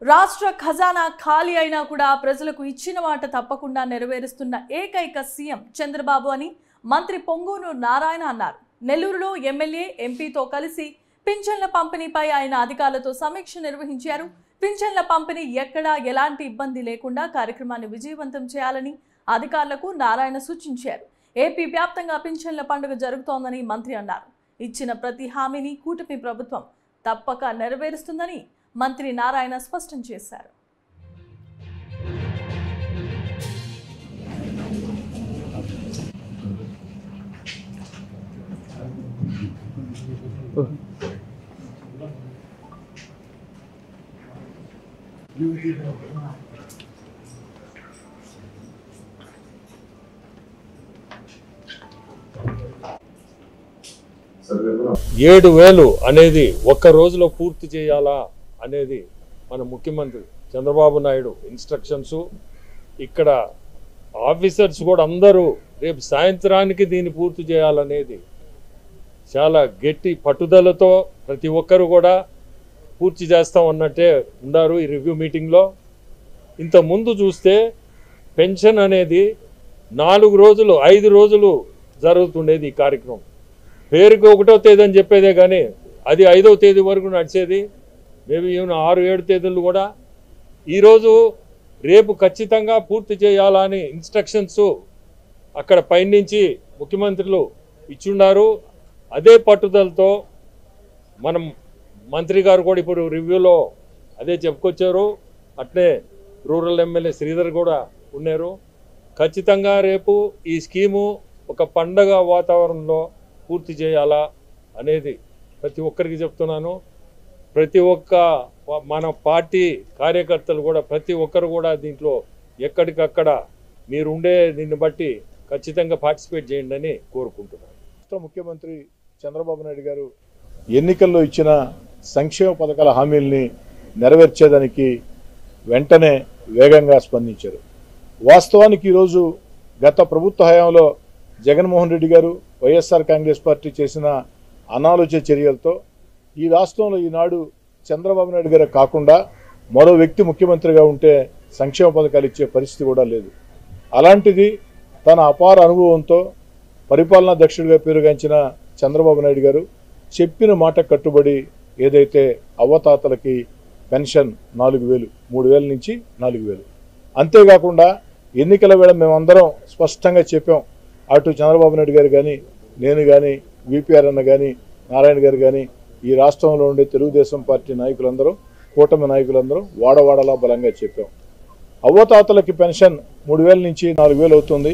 రాష్ట్ర ఖజానా ఖాళీ అయినా కూడా ప్రజలకు ఇచ్చిన మాట తప్పకుండా నెరవేరుస్తున్న ఏకైక సీఎం చంద్రబాబు అని మంత్రి పొంగూరు నారాయణ అన్నారు. నెల్లూరులో ఎమ్మెల్యే ఎంపీతో కలిసి పింఛన్ల పంపిణీపై ఆయన అధికారులతో సమీక్ష నిర్వహించారు. పింఛన్ల పంపిణీ ఎక్కడా ఎలాంటి ఇబ్బంది లేకుండా కార్యక్రమాన్ని విజయవంతం చేయాలని అధికారులకు నారాయణ సూచించారు. ఏపీ వ్యాప్తంగా పింఛన్ల పండుగ జరుగుతోందని మంత్రి అన్నారు. ఇచ్చిన ప్రతి హామీని కూటమి ప్రభుత్వం తప్పక నెరవేరుస్తుందని మంత్రి నారాయణ స్పష్టం చేశారు. $7,000 అనేది ఒక్క రోజులో పూర్తి చేయాలా అనేది మన ముఖ్యమంత్రి చంద్రబాబు నాయుడు ఇన్స్ట్రక్షన్స్. ఇక్కడ ఆఫీసర్స్ కూడా అందరూ రేపు సాయంత్రానికి దీన్ని పూర్తి చేయాలనేది చాలా గట్టి పట్టుదలతో ప్రతి ఒక్కరు కూడా పూర్తి చేస్తాం అన్నట్టే ఉన్నారు ఈ రివ్యూ మీటింగ్లో. ఇంత ముందు చూస్తే పెన్షన్ అనేది 4 రోజులు 5 రోజులు జరుగుతుండేది. ఈ కార్యక్రమం పేరుకి 1వ తేదీ అని చెప్పేదే కానీ అది 5వ తేదీ వరకు నడిచేది. మేబీ ఈవెన్ 6-7 తేదీలు కూడా. ఈరోజు రేపు ఖచ్చితంగా పూర్తి చేయాలని ఇన్స్ట్రక్షన్స్ అక్కడ పైనుంచి ముఖ్యమంత్రులు ఇచ్చున్నారు. అదే పట్టుదలతో మనం మంత్రి గారు కూడా ఇప్పుడు రివ్యూలో అదే చెప్పుకొచ్చారు. అట్లే రూరల్ ఎమ్మెల్యే శ్రీధర్ కూడా ఉన్నారు. ఖచ్చితంగా రేపు ఈ స్కీము ఒక పండగ వాతావరణంలో పూర్తి చేయాలా అనేది ప్రతి ఒక్కరికి చెప్తున్నాను. ప్రతి ఒక్క మన పార్టీ కార్యకర్తలు కూడా ప్రతి ఒక్కరు కూడా దీంట్లో ఎక్కడికక్కడ మీరుండే దీన్ని బట్టి ఖచ్చితంగా పార్టిసిపేట్ చేయండి అని కోరుకుంటున్నాను. రాష్ట్ర ముఖ్యమంత్రి చంద్రబాబు నాయుడు గారు ఎన్నికల్లో ఇచ్చిన సంక్షేమ పథకాల హామీల్ని నెరవేర్చేదానికి వెంటనే వేగంగా స్పందించారు. వాస్తవానికి ఈరోజు గత ప్రభుత్వ హయాంలో జగన్మోహన్ రెడ్డి గారు వైఎస్ఆర్ కాంగ్రెస్ పార్టీ చేసిన అనాలోచిత చర్యలతో ఈ రాష్ట్రంలో ఈనాడు చంద్రబాబు నాయుడు గారు కాకుండా మరో వ్యక్తి ముఖ్యమంత్రిగా ఉంటే సంక్షేమ పథకాలు ఇచ్చే పరిస్థితి కూడా లేదు. అలాంటిది తన అపార అనుభవంతో పరిపాలనా దక్షుడిగా పేరుగాంచిన చంద్రబాబు నాయుడు గారు చెప్పిన మాట కట్టుబడి ఏదైతే అవ్వతాతలకి పెన్షన్ 4,000 3,000 నుంచి 4,000. అంతేకాకుండా ఎన్నికల వేళ మేమందరం స్పష్టంగా చెప్పాం. అటు చంద్రబాబు నాయుడు గారు కానీ నేను కానీ విపిఆర్ అన్న కానీ నారాయణ గారు కానీ ఈ రాష్ట్రంలో ఉండే తెలుగుదేశం పార్టీ నాయకులందరూ కూటమి నాయకులందరూ వాడవాడలా బలంగా చెప్పాం. అవ్వతాతలకి పెన్షన్ 3,000 నుంచి 4,000 అవుతుంది.